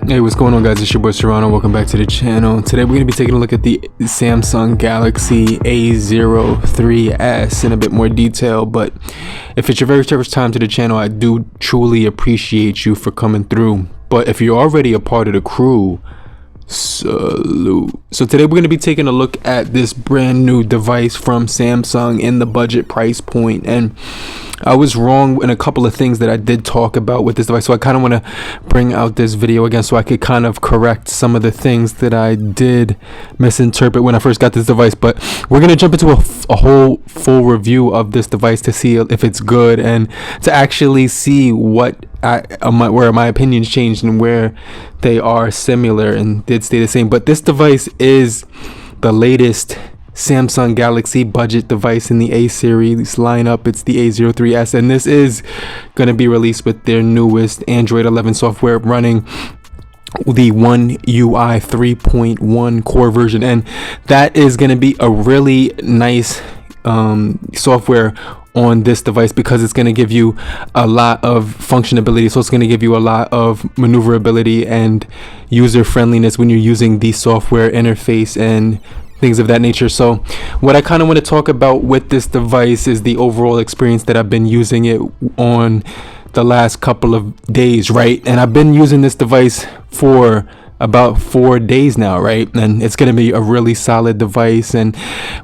Hey, what's going on, guys? It's your boy Cyrano. Welcome back to the channel. Today we're going to be taking a look at the Samsung Galaxy A03s in a bit more detail. But if it's your very first time to the channel, I do truly appreciate you for coming through. But if you're already a part of the crew, salute. So today we're going to be taking a look at this brand new device from Samsung in the budget price point. And I was wrong in a couple of things that I did talk about with this device, so I kind of want to bring out this video again so I could kind of correct some of the things that I did misinterpret when I first got this device. But we're going to jump into a whole full review of this device to see if it's good and to actually see what where my opinions changed and where they are similar and did stay the same. But this device is the latest Samsung Galaxy budget device in the A series lineup. It's the A03s, and this is going to be released with their newest Android 11 software running the One UI 3.1 core version, and that is going to be a really nice software on this device because it's going to give you a lot of functionality. So it's going to give you a lot of maneuverability and user friendliness when you're using the software interface and things of that nature. So what I kind of want to talk about with this device is the overall experience that I've been using it on the last couple of days, right? And I've been using this device for about 4 days now, right? And it's going to be a really solid device. And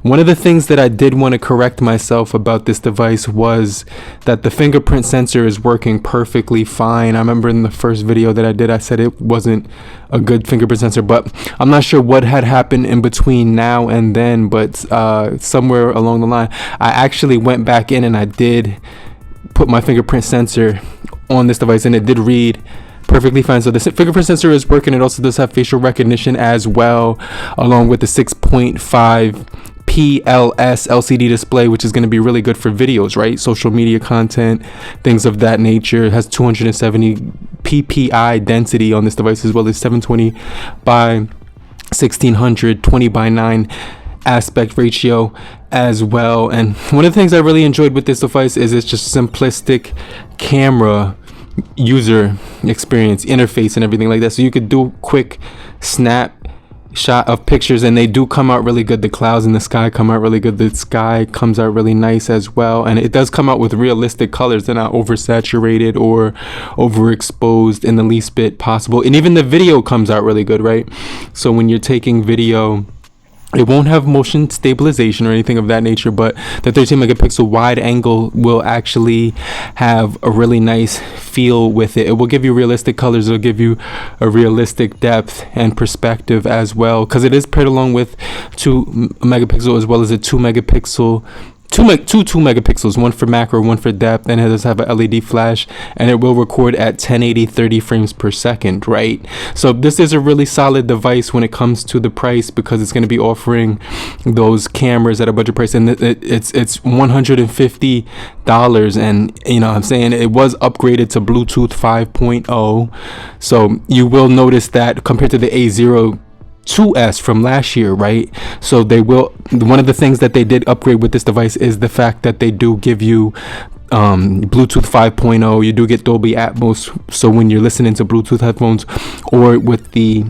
one of the things that I did want to correct myself about this device was that the fingerprint sensor is working perfectly fine. I remember in the first video that I did, I said it wasn't a good fingerprint sensor, but I'm not sure what had happened in between now and then, but somewhere along the line, I actually went back in and I did put my fingerprint sensor on this device, and it did read perfectly fine. So the fingerprint sensor is working. It also does have facial recognition as well, along with the 6.5 PLS LCD display, which is going to be really good for videos, right? Social media content, things of that nature. It has 270 ppi density on this device, as well as 720 by 1600 20 by 9 aspect ratio as well. And one of the things I really enjoyed with this device is it's just simplistic camera user experience interface and everything like that. So you could do quick snap shot of pictures, and they do come out really good. The clouds in the sky come out really good. The sky comes out really nice as well, and it does come out with realistic colors. They're not oversaturated or overexposed in the least bit possible. And even the video comes out really good, right? So when you're taking video, it won't have motion stabilization or anything of that nature, but the 13 megapixel wide angle will actually have a really nice feel with it. It will give you realistic colors. It'll give you a realistic depth and perspective as well, because it is paired along with 2 megapixel as well as a 2 megapixel. Two megapixels, one for macro, one for depth, and it does have a LED flash, and it will record at 1080 30 frames per second, right? So this is a really solid device when it comes to the price, because it's going to be offering those cameras at a budget price, and it's $150, and you know what I'm saying, it was upgraded to Bluetooth 5.0, so you will notice that compared to the A02s from last year, right? So they will, one of the things that they did upgrade with this device is the fact that they do give you Bluetooth 5.0. You do get Dolby Atmos, so when you're listening to Bluetooth headphones, or with the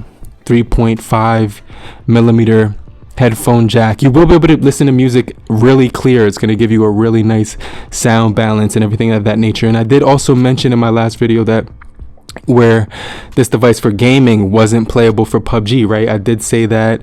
3.5 millimeter headphone jack, you will be able to listen to music really clear. It's going to give you a really nice sound balance and everything of that nature. And I did also mention in my last video that where this device for gaming wasn't playable for PUBG, right? I did say that,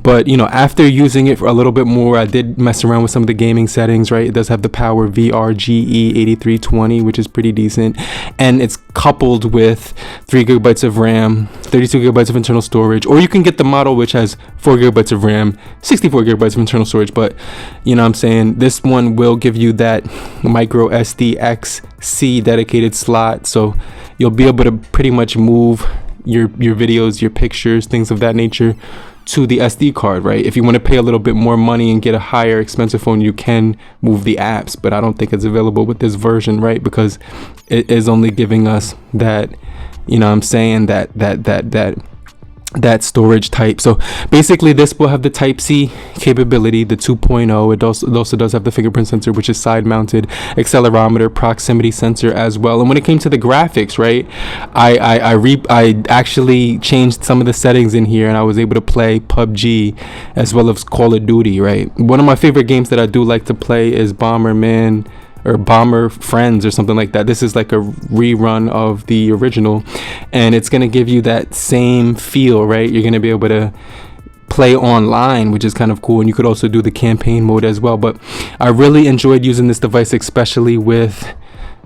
but you know, after using it for a little bit more, I did mess around with some of the gaming settings, right? It does have the Power VRGE 8320, which is pretty decent, and it's coupled with 3 gigabytes of RAM, 32 gigabytes of internal storage, or you can get the model which has 4 gigabytes of RAM, 64 gigabytes of internal storage. But you know what I'm saying, this one will give you that micro SD XC dedicated slot, so you'll be able to pretty much move your videos, your pictures, things of that nature to the SD card, right? If you want to pay a little bit more money and get a higher expensive phone, you can move the apps, but I don't think it's available with this version, right? Because it is only giving us that, you know what I'm saying, that that storage type. So basically this will have the type C capability, the 2.0. It also does have the fingerprint sensor, which is side mounted, accelerometer, proximity sensor as well. And when it came to the graphics, right, I actually changed some of the settings in here, and I was able to play PUBG as well as Call of Duty, right? One of my favorite games that I do like to play is Bomberman or Bomber Friends or something like that. This is like a rerun of the original, and it's going to give you that same feel, right? You're going to be able to play online, which is kind of cool, and you could also do the campaign mode as well. But I really enjoyed using this device, especially with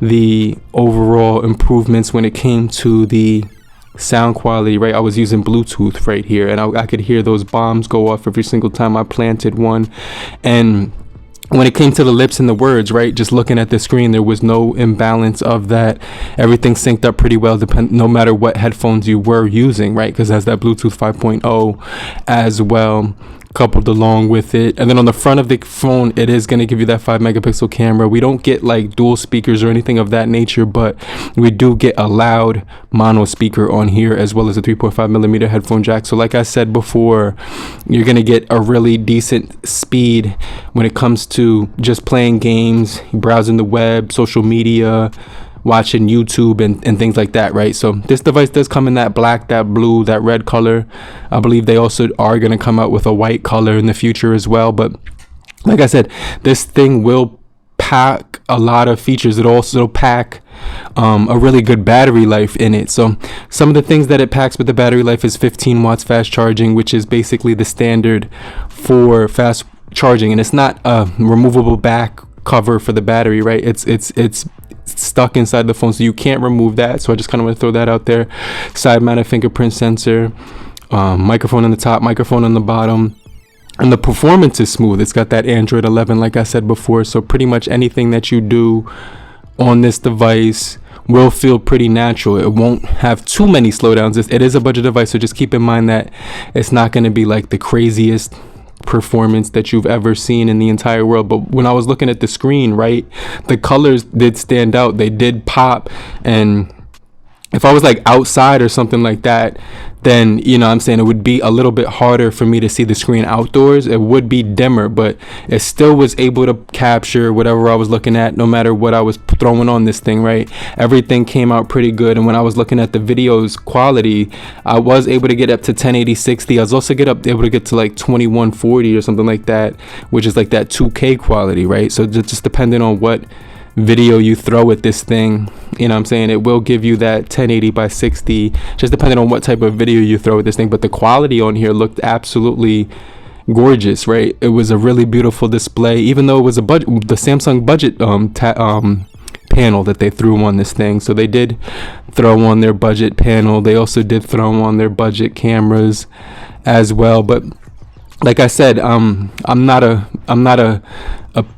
the overall improvements when it came to the sound quality, right? I was using Bluetooth right here, and I could hear those bombs go off every single time I planted one. And when it came to the lips and the words, right, just looking at the screen, there was no imbalance of that. Everything synced up pretty well, no matter what headphones you were using, right, because it has that Bluetooth 5.0 as well coupled along with it. And then on the front of the phone, it is going to give you that 5 megapixel camera. We don't get like dual speakers or anything of that nature, but we do get a loud mono speaker on here, as well as a 3.5 millimeter headphone jack. So like I said before, you're going to get a really decent speed when it comes to just playing games, browsing the web, social media, watching YouTube and things like that, right? So this device does come in that black, that blue, that red color. I believe they also are going to come out with a white color in the future as well. But like I said, this thing will pack a lot of features. It also pack a really good battery life in it. So some of the things that it packs with the battery life is 15 watts fast charging, which is basically the standard for fast charging, and it's not a removable back cover for the battery, right? It's stuck inside the phone, so you can't remove that. So I just kind of want to throw that out there. Side mounted fingerprint sensor, microphone on the top, microphone on the bottom, and the performance is smooth. It's got that Android 11, like I said before, so pretty much anything that you do on this device will feel pretty natural. It won't have too many slowdowns. It is a budget device, so just keep in mind that it's not going to be like the craziest performance that you've ever seen in the entire world. But when I was looking at the screen, right, the colors did stand out. They did pop. And if I was like outside or something like that, then, you know what I'm saying, it would be a little bit harder for me to see the screen outdoors. It would be dimmer, but it still was able to capture whatever I was looking at, no matter what I was throwing on this thing, right? Everything came out pretty good. And when I was looking at the video's quality, I was able to get up to 1080-60. I was also able to get to like 2140 or something like that, which is like that 2K quality, right? So just depending on what video you throw at this thing, you know what I'm saying, it will give you that 1080x60, just depending on what type of video you throw at this thing. But the quality on here looked absolutely gorgeous, right? It was a really beautiful display, even though it was the Samsung budget panel that they threw on this thing. So they did throw on their budget panel. They also did throw on their budget cameras as well. But like I said, I'm not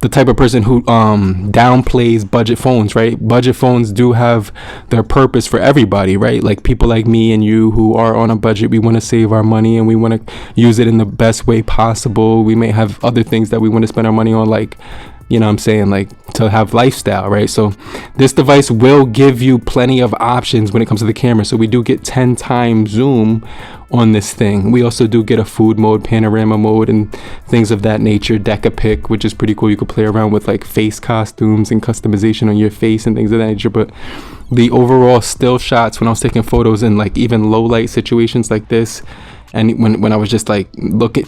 the type of person who downplays budget phones, right? Budget phones do have their purpose for everybody, right? Like people like me and you who are on a budget, we want to save our money and we want to use it in the best way possible. We may have other things that we want to spend our money on, like, you know what I'm saying, like to have lifestyle, right? So this device will give you plenty of options when it comes to the camera. So we do get 10 times zoom on this thing. We also do get a food mode, panorama mode, and things of that nature. Deca pick, which is pretty cool. You could play around with like face costumes and customization on your face and things of that nature. But the overall still shots, when I was taking photos in like even low light situations like this, and when I was just like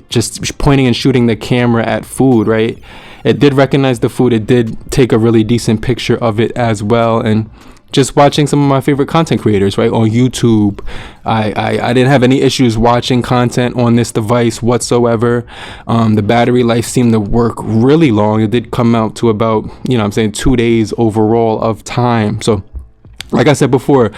just pointing and shooting the camera at food, right, it did recognize the food. It did take a really decent picture of it as well. And just watching some of my favorite content creators, right, on YouTube, I didn't have any issues watching content on this device whatsoever. The battery life seemed to work really long. It did come out to about, you know what I'm saying, 2 days overall of time. So like I said before,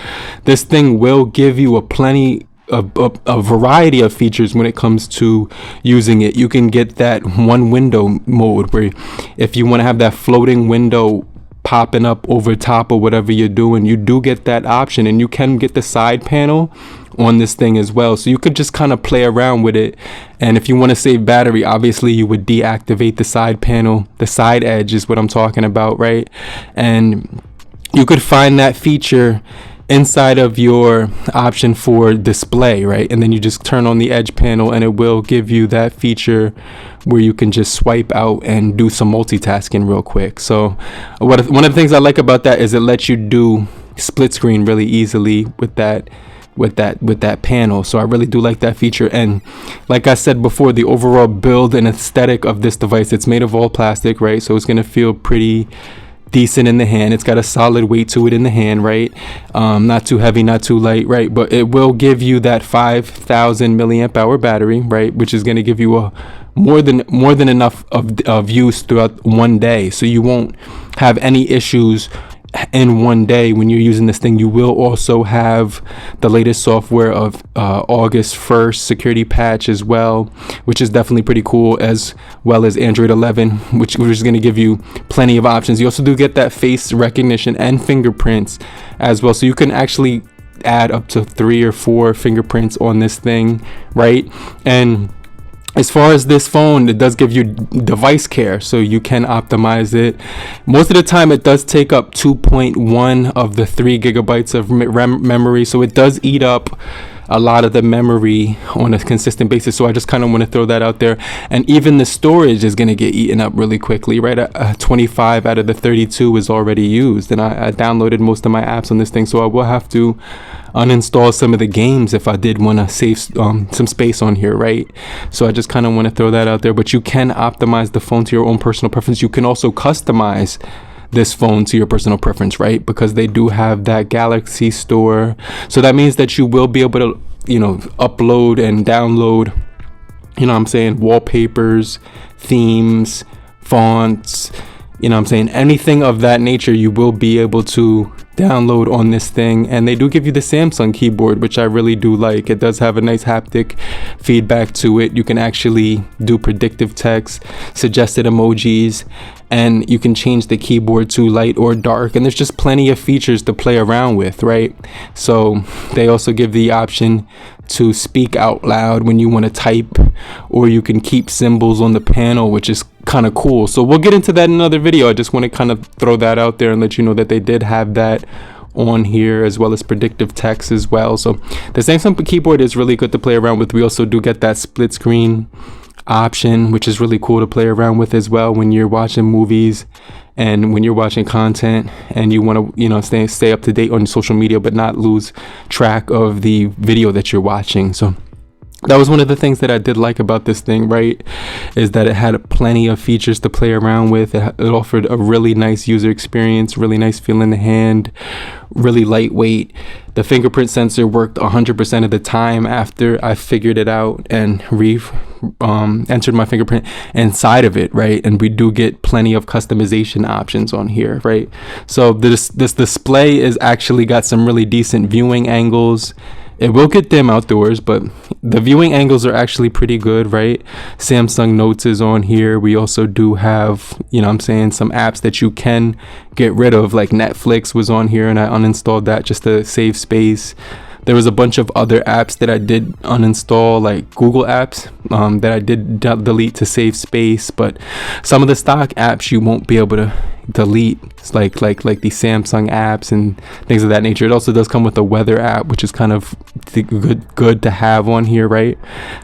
this thing will give you a variety of features when it comes to using it. You can get that one window mode where if you want to have that floating window popping up over top of whatever you're doing, you do get that option. And you can get the side panel on this thing as well, so you could just kind of play around with it. And if you want to save battery, obviously you would deactivate the side panel. The side edge is what I'm talking about, right? And you could find that feature inside of your option for display, right? And then you just turn on the edge panel and it will give you that feature where you can just swipe out and do some multitasking real quick. So one of the things I like about that is it lets you do split screen really easily with that panel. So I really do like that feature. And like I said before, the overall build and aesthetic of this device, it's made of all plastic, right? So it's going to feel pretty decent in the hand. It's got a solid weight to it in the hand, right? Not too heavy, not too light, right? But it will give you that 5,000 milliamp hour battery, right? Which is going to give you a more than enough of use throughout one day. So you won't have any issues in one day when you're using this thing. You will also have the latest software of August 1st security patch as well, which is definitely pretty cool, as well as Android 11, which is going to give you plenty of options. You also do get that face recognition and fingerprints as well, so you can actually add up to 3 or 4 fingerprints on this thing, right? And as far as this phone, it does give you device care, so you can optimize it. Most of the time it does take up 2.1 of the 3 gigabytes of memory, so it does eat up a lot of the memory on a consistent basis. So I just kind of want to throw that out there. And even the storage is going to get eaten up really quickly, right? 25 out of the 32 is already used, and I downloaded most of my apps on this thing, so I will have to uninstall some of the games if I did want to save some space on here, right? So I just kind of want to throw that out there. But you can optimize the phone to your own personal preference. You can also customize this phone to your personal preference, right? Because they do have that Galaxy Store. So that means that you will be able to, upload and download, wallpapers, themes, fonts, anything of that nature you will be able to download on this thing. And they do give you the Samsung keyboard, which I really do like. It does have a nice haptic feedback to it. You can actually do predictive text, suggested emojis, and you can change the keyboard to light or dark, and there's just plenty of features to play around with, right? So they also give the option to speak out loud when you want to type, or you can keep symbols on the panel, which is kind of cool. So we'll get into that in another video. I just want to kind of throw that out there and let you know that they did have that on here, as well as predictive text as well. So the Samsung keyboard is really good to play around with. We also do get that split screen option, which is really cool to play around with as well when you're watching movies and when you're watching content and you want to stay up to date on social media but not lose track of the video that you're watching. So that was one of the things that I did like about this thing, right? Is that it had plenty of features to play around with. It offered a really nice user experience, really nice feel in the hand, really lightweight. The fingerprint sensor worked 100% of the time after I figured it out and entered my fingerprint inside of it, right? And we do get plenty of customization options on here, right? So this display is actually got some really decent viewing angles. It will get dim outdoors, but the viewing angles are actually pretty good, right? Samsung Notes is on here. We also do have, some apps that you can get rid of, like Netflix was on here, and I uninstalled that just to save space. There was a bunch of other apps that I did uninstall, like Google apps, that I did delete to save space. But some of the stock apps you won't be able to delete, like the Samsung apps and things of that nature. It also does come with a weather app, which is kind of good to have on here, right?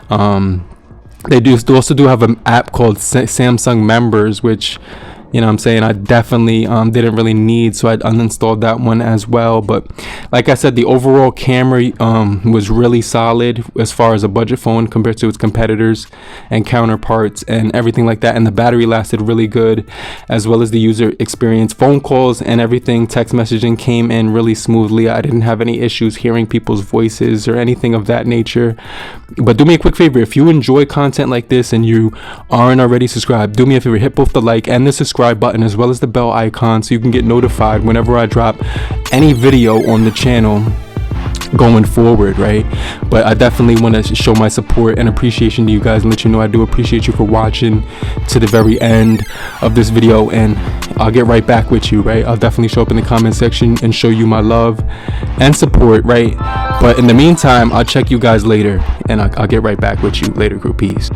They also do have an app called Samsung Members, which I definitely didn't really need, so I uninstalled that one as well. But like I said, the overall camera was really solid as far as a budget phone compared to its competitors and counterparts and everything like that. And the battery lasted really good, as well as the user experience. Phone calls and everything, text messaging came in really smoothly. I didn't have any issues hearing people's voices or anything of that nature. But do me a quick favor, if you enjoy content like this and you aren't already subscribed, do me a favor, hit both the like and the subscribe button, as well as the bell icon, so you can get notified whenever I drop any video on the channel going forward, right? But I definitely want to show my support and appreciation to you guys and let you know I do appreciate you for watching to the very end of this video, and I'll get right back with you, right? I'll definitely show up in the comment section and show you my love and support, right? But in the meantime, I'll check you guys later, and I'll get right back with you later, group. Peace.